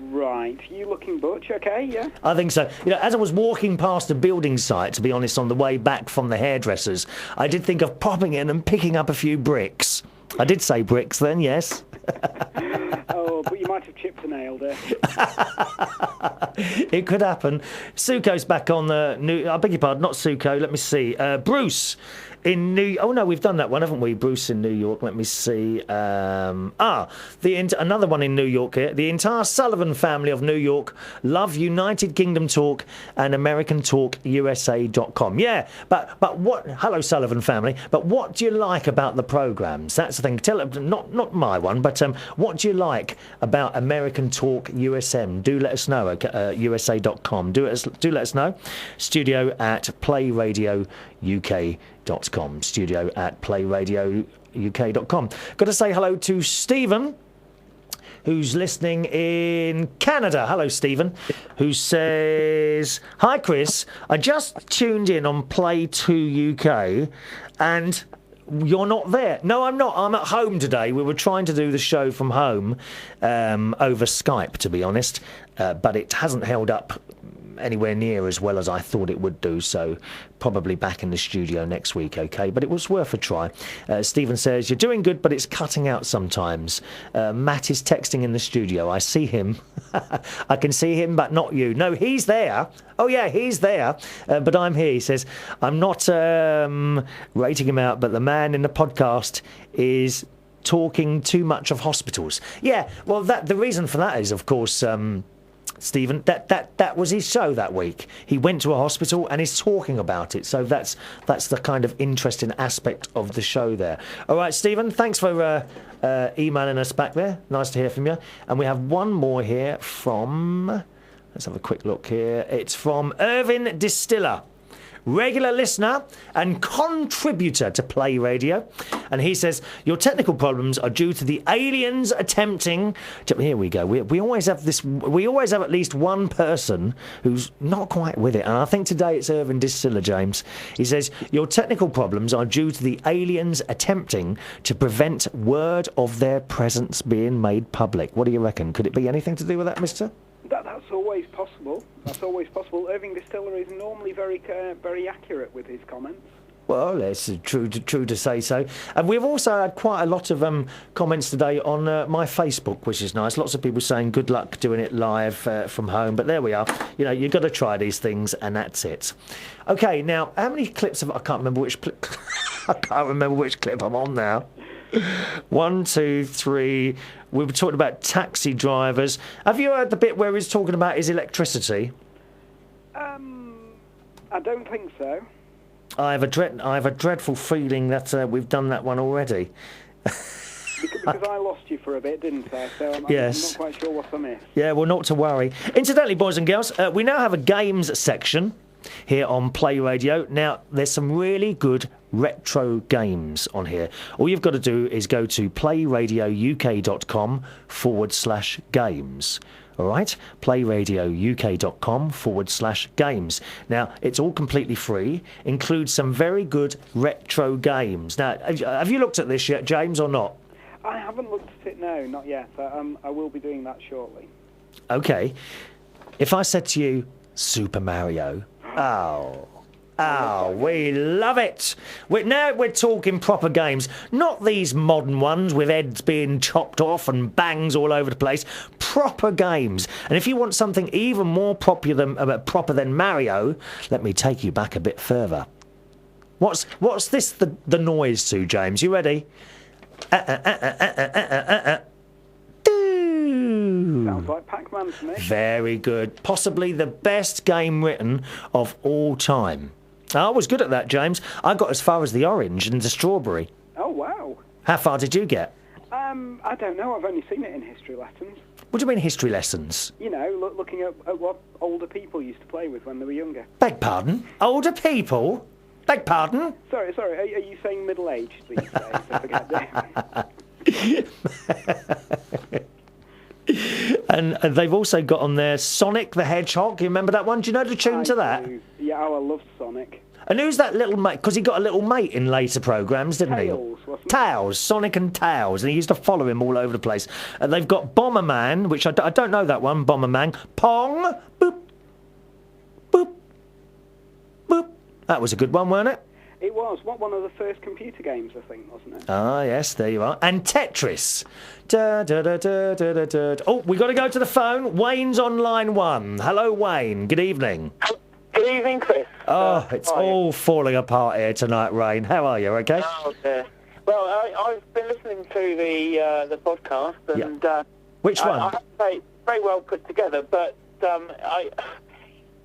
Right. You looking butch, okay, yeah? I think so. As I was walking past a building site, to be honest, on the way back from the hairdressers, I did think of popping in and picking up a few bricks. I did say bricks then, yes. Oh, but you might have chipped a nail there. It could happen. Suko's back on the new... I beg your pardon, not Suko. Let me see. Bruce in New... Oh, no, we've done that one, haven't we? Bruce in New York. Let me see. Another one in New York here. The entire Sullivan family of New York love United Kingdom Talk and American Talk USA.com. Yeah, but what... Hello, Sullivan family. But what do you like about the programmes? That's the thing. Not my one, but what do you like about American Talk USM? Do let us know. USA.com. Do let us know. Studio at playradiouk.com. Studio at playradiouk.com. Got to say hello to Stephen, who's listening in Canada. Hello, Stephen, who says, "Hi, Chris. I just tuned in on Play 2 UK, and you're not there." No, I'm not. I'm at home today. We were trying to do the show from home over Skype, to be honest, but it hasn't held up anywhere near as well as I thought it would do, so probably back in the studio next week, okay? But it was worth a try. Stephen says, "You're doing good, but it's cutting out sometimes." Matt is texting in the studio. I see him. I can see him, but not you. No, he's there. Oh, yeah, he's there, but I'm here. He says, "I'm not rating him out, but the man in the podcast is talking too much of hospitals." Yeah, well, the reason for that is, of course... Stephen, that was his show that week. He went to a hospital and is talking about it. So that's the kind of interesting aspect of the show there. All right, Stephen, thanks for emailing us back there. Nice to hear from you. And we have one more here from... Let's have a quick look here. It's from Irvin Distiller. Regular listener and contributor to Play Radio, and he says your technical problems are due to the aliens attempting to... Here we go. We always have this. We always have at least one person who's not quite with it, and I think today it's Irvin Distiller, James. He says your technical problems are due to the aliens attempting to prevent word of their presence being made public. What do you reckon? Could it be anything to do with that, mister? That's always possible. That's always possible. Irving Distiller is normally very accurate with his comments. Well, it's true to say so. And we've also had quite a lot of comments today on my Facebook, which is nice. Lots of people saying good luck doing it live from home. But there we are. You know, you've got to try these things, and that's it. OK, now, how many clips have I can't remember which I can't remember which clip I'm on now. 1, 2, 3. We were talking about taxi drivers. Have you heard the bit where he's talking about his electricity? I don't think so. I have a dreadful feeling that we've done that one already. because I lost you for a bit, didn't I? So I'm not quite sure what I missed. Yeah, well, not to worry. Incidentally, boys and girls, we now have a games section here on Play Radio. Now, there's some really good retro games on here. All you've got to do is go to playradiouk.com/games. All right, playradiouk.com/games. Now, it's all completely free, includes some very good retro games. Now, have you looked at this yet, James, or not? I haven't looked at it, no, not yet. I will be doing that shortly. OK. If I said to you, Super Mario, we love it. Now we're talking proper games, not these modern ones with heads being chopped off and bangs all over the place. Proper games. And if you want something even more proper than Mario, let me take you back a bit further. What's this the noise to, James? You ready? Sounds like Pac-Man to me. Very good. Possibly the best game written of all time. I was good at that, James. I got as far as the orange and the strawberry. Oh, wow. How far did you get? I don't know. I've only seen it in history lessons. What do you mean history lessons? You know, looking at what older people used to play with when they were younger. Beg pardon? Older people? Beg pardon? Sorry. Are you saying middle-aged these days? I forget that. And they've also got on there Sonic the Hedgehog. You remember that one? Do you know the tune to that? Yeah, I loved Sonic. And who's that little mate? Because he got a little mate in later programmes, didn't he? Tails, Sonic and Tails. And he used to follow him all over the place. And they've got Bomberman, which I don't know that one, Bomberman. Pong, boop, boop, boop. That was a good one, weren't it? It was. One of the first computer games, I think, wasn't it? Ah, yes, there you are. And Tetris. Da, da, da, da, da, da, da. Oh, we've got to go to the phone. Wayne's on line 1. Hello, Wayne. Good evening. Good evening, Chris. Oh, it's all falling apart here tonight, Rain. How are you, okay? Oh, dear. Well, I've been listening to the podcast, and... Which one? I have to say, very well put together, but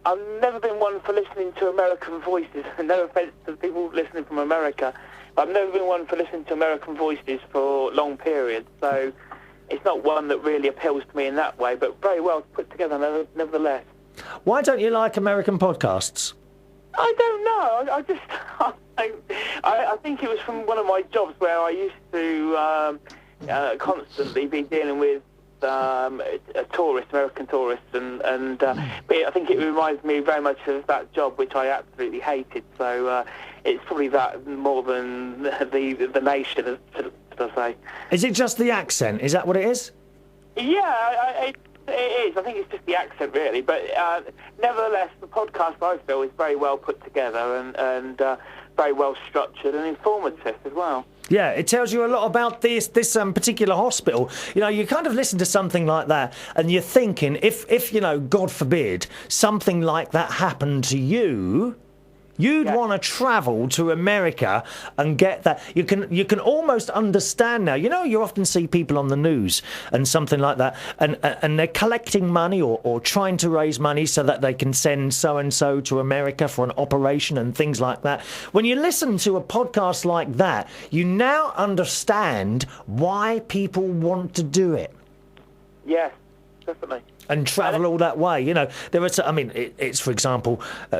I've never been one for listening to American voices. No offence to people listening from America. I've never been one for listening to American voices for long periods, so it's not one that really appeals to me in that way, but very well put together nevertheless. Why don't you like American podcasts? I don't know. I think it was from one of my jobs where I used to constantly be dealing with American tourists, and but I think it reminds me very much of that job, which I absolutely hated. So it's probably that more than the nation, should I say. Is it just the accent? Is that what it is? Yeah, it is. I think it's just the accent, really. But nevertheless, the podcast, I feel, is very well put together and very well structured and informative as well. Yeah, it tells you a lot about this particular hospital. You know, you kind of listen to something like that, and you're thinking, if you know, God forbid, something like that happened to you, you'd want to travel to America and get that. You can almost understand now. You know, you often see people on the news and something like that, and they're collecting money or trying to raise money so that they can send so-and-so to America for an operation and things like that. When you listen to a podcast like that, you now understand why people want to do it. Yes, definitely. And travel all that way, you know. There are, I mean, it's for example,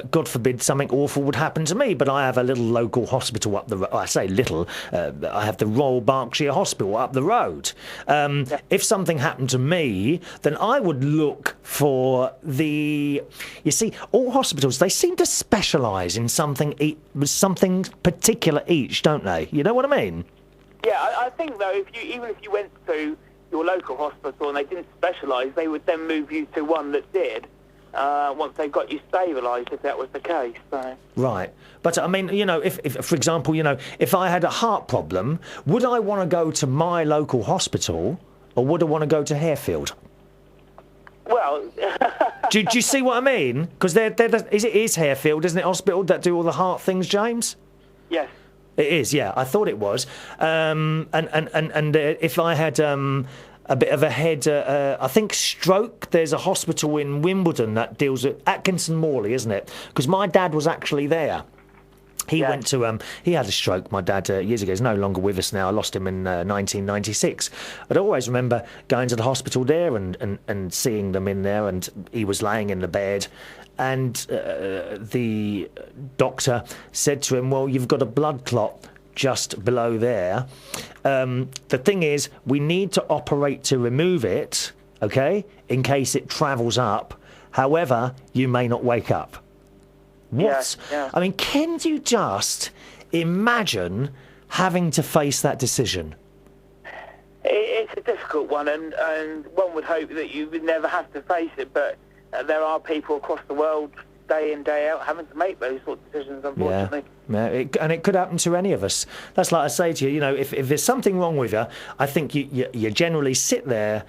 God forbid something awful would happen to me, but I have a little local hospital up the road. I say little. I have the Royal Berkshire Hospital up the road. If something happened to me, then I would look for the. You see, all hospitals, they seem to specialise in something particular each, don't they? You know what I mean? Yeah, I think though, even if you went to your local hospital and they didn't specialise, they would then move you to one that did. once they've got you stabilised, if that was the case. So. Right. But, I mean, if, for example, if I had a heart problem, would I want to go to my local hospital or would I want to go to Harefield? Well... do you see what I mean? Because it is Harefield, isn't it, hospital that do all the heart things, James? Yes. It is, yeah. I thought it was. And if I had... a bit of a head, I think stroke. There's a hospital in Wimbledon that deals with Atkinson Morley, isn't it? Because my dad was actually there. He went to, he had a stroke, my dad, years ago. He's no longer with us now. I lost him in 1996. But I always remember going to the hospital there and seeing them in there, and he was laying in the bed. And the doctor said to him, well, you've got a blood clot just below there. The thing is, we need to operate to remove it, okay, in case it travels up. However, you may not wake up. What? Yeah. I mean, can you just imagine having to face that decision? It's a difficult one, and one would hope that you would never have to face it, but there are people across the world day in, day out, having to make those sorts of decisions, unfortunately. Yeah, and it could happen to any of us. That's like I say to you, if there's something wrong with you, I think you generally sit there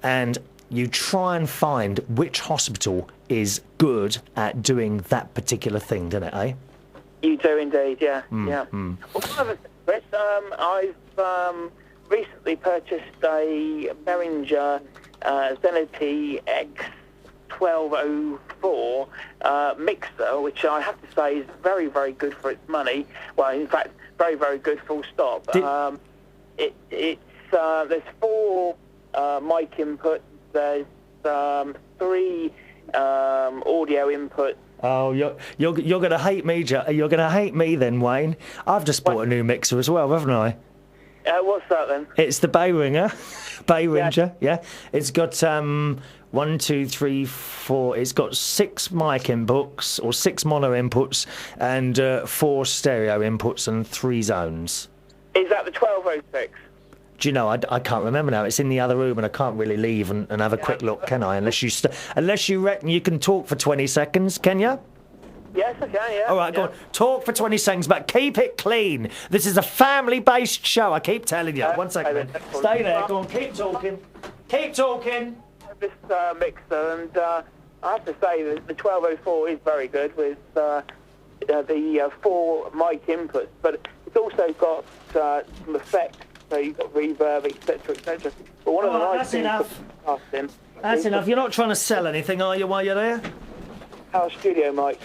and you try and find which hospital is good at doing that particular thing, don't it, eh? You do indeed, yeah. Mm. Well, one other thing, Chris, I've recently purchased a Behringer Zenity X1204 mixer, which I have to say is very, very good for its money. Well, in fact, very, very good, full stop. There's 4 mic inputs. There's 3 audio inputs. Oh, you're going to hate me, you're going to hate me then, Wayne. I've just bought a new mixer as well, haven't I? What's that then? It's the Behringer. Yeah. It's got 1, 2, 3, 4. It's got 6 mic inputs or 6 mono inputs and 4 stereo inputs and 3 zones. Is that the 1206? Do you know, I can't remember now. It's in the other room and I can't really leave and have a quick look, can I? Unless you reckon you can talk for 20 seconds, can you? Yes, I can, yeah. All right, go on. Talk for 20 seconds, but keep it clean. This is a family-based show, I keep telling you. 1 second, man. Stay there, go on, keep talking. Keep talking. This mixer, and I have to say that the 1204 is very good with the 4 mic inputs, but it's also got some effects. So you've got reverb, etc., etc. But one of the nice things That's enough. You're not trying to sell anything, are you, while you're there? Our studio mic.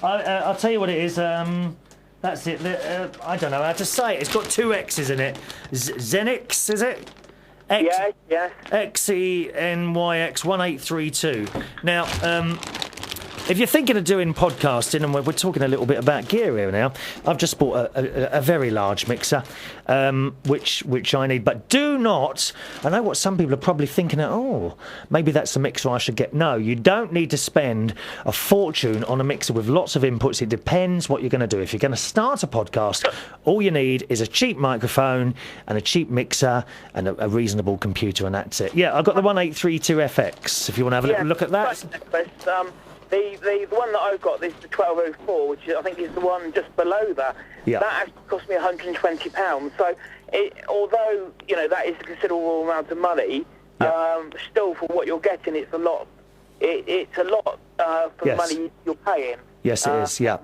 I'll tell you what it is. That's it. I don't know how to say it. It's got 2 X's in it. Xenix, is it? Yeah. XENYX1832. Now, if you're thinking of doing podcasting, and we're talking a little bit about gear here now, I've just bought a very large mixer, which I need. But do not, I know what some people are probably thinking, maybe that's the mixer I should get. No, you don't need to spend a fortune on a mixer with lots of inputs. It depends what you're going to do. If you're going to start a podcast, all you need is a cheap microphone and a cheap mixer and a reasonable computer, and that's it. Yeah, I've got the 1832FX, if you want to have a little look at that. The one that I've got is the 1204, which I think is the one just below that. Yeah. That actually cost me £120. So, although that is a considerable amount of money, still for what you're getting, it's a lot. It's a lot for the money you're paying. Yes, it is. Yeah.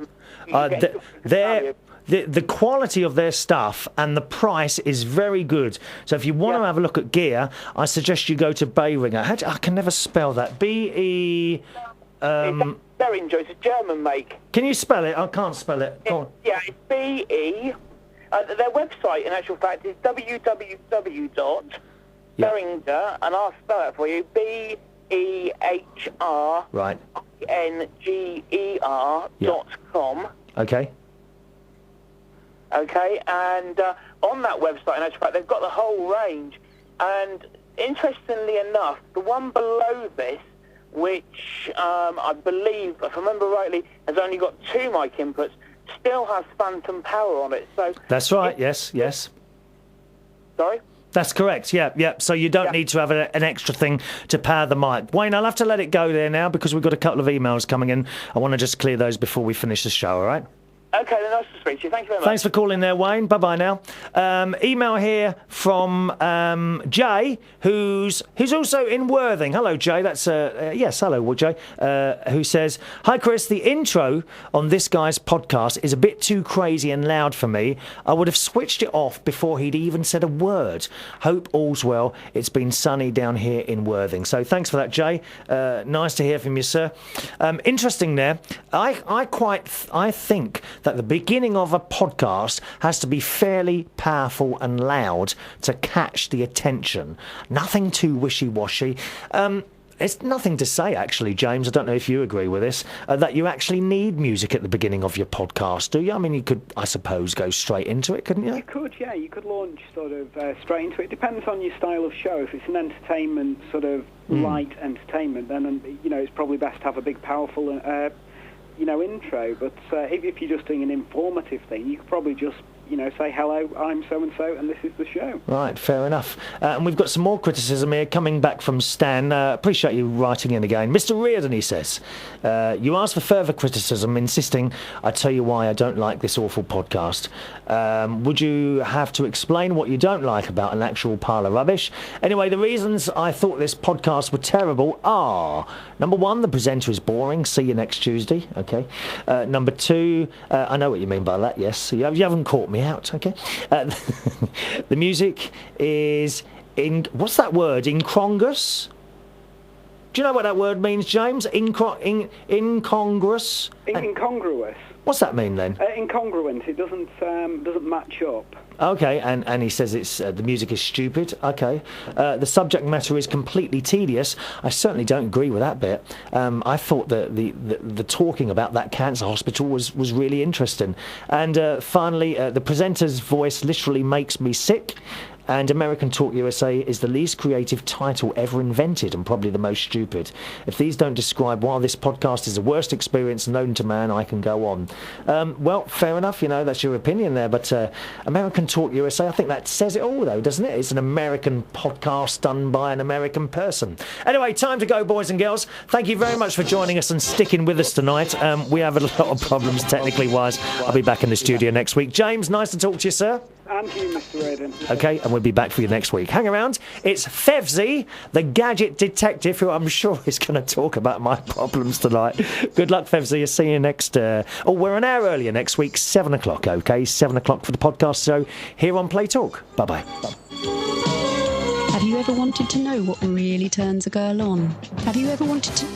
The quality of their stuff and the price is very good. So if you want to have a look at gear, I suggest you go to Behringer. I can never spell that. B-E... Behringer, it's a German make. Can you spell it? I can't spell it. Go on. Yeah, it's B-E... their website, in actual fact, is www.Behringer, and I'll spell that for you, B-E-H-R... Right. I-N-G-E-R.com. Okay. Okay, and on that website, in actual fact, they've got the whole range. And interestingly enough, the one below this, which I believe, if I remember rightly, has only got 2 mic inputs, still has phantom power on it. So that's right. Yes. Sorry. That's correct, yeah. So you don't need to have an extra thing to power the mic. Wayne, I'll have to let it go there now because we've got a couple of emails coming in. I want to just clear those before we finish the show, all right? Okay, then nice to speak to you. Thank you very much. Thanks for calling there, Wayne. Bye-bye now. Email here from Jay, who's also in Worthing. Hello, Jay. That's yes, hello, Jay. Who says, "Hi, Chris. The intro on this guy's podcast is a bit too crazy and loud for me. I would have switched it off before he'd even said a word. Hope all's well. It's been sunny down here in Worthing." So thanks for that, Jay. Nice to hear from you, sir. Interesting there. I think that the beginning of a podcast has to be fairly powerful and loud to catch the attention. Nothing too wishy-washy. It's nothing to say, actually, James. I don't know if you agree with this, that you actually need music at the beginning of your podcast, do you? I mean, you could, I suppose, go straight into it, couldn't you? You could, yeah. You could launch sort of straight into it. It depends on your style of show. If it's an entertainment, sort of light entertainment, then, it's probably best to have a big, powerful intro, but if you're just doing an informative thing, you could probably just, say, hello, I'm so-and-so, and this is the show. Right, fair enough. And we've got some more criticism here coming back from Stan. Appreciate you writing in again. Mr. Reardon, he says, you asked for further criticism, insisting I tell you why I don't like this awful podcast. Would you have to explain what you don't like about an actual pile of rubbish? Anyway, the reasons I thought this podcast were terrible are, number one, the presenter is boring. See you next Tuesday. Okay. Number two, I know what you mean by that, yes. You haven't caught me out, okay? The music is what's that word? Incongruous? Do you know what that word means, James? Incongruous? Incongruous. What's that mean then? Incongruent. It doesn't match up. Okay, and he says it's the music is stupid. Okay, the subject matter is completely tedious. I certainly don't agree with that bit. I thought that the talking about that cancer hospital was really interesting. And finally, the presenter's voice literally makes me sick. And American Talk USA is the least creative title ever invented and probably the most stupid. If these don't describe why this podcast is the worst experience known to man, I can go on. Well, fair enough, that's your opinion there. But American Talk USA, I think that says it all, though, doesn't it? It's an American podcast done by an American person. Anyway, time to go, boys and girls. Thank you very much for joining us and sticking with us tonight. We have a lot of problems technically wise. I'll be back in the studio next week. James, nice to talk to you, sir. And you, Mr. Reardon. Okay, and we'll be back for you next week. Hang around. It's Fevsy, the gadget detective, who I'm sure is going to talk about my problems tonight. Good luck, Fevsy. I'll see you next... we're an hour earlier next week, 7 o'clock, okay? 7 o'clock for the podcast show here on Play Talk. Bye-bye. Have you ever wanted to know what really turns a girl on? Have you ever wanted to...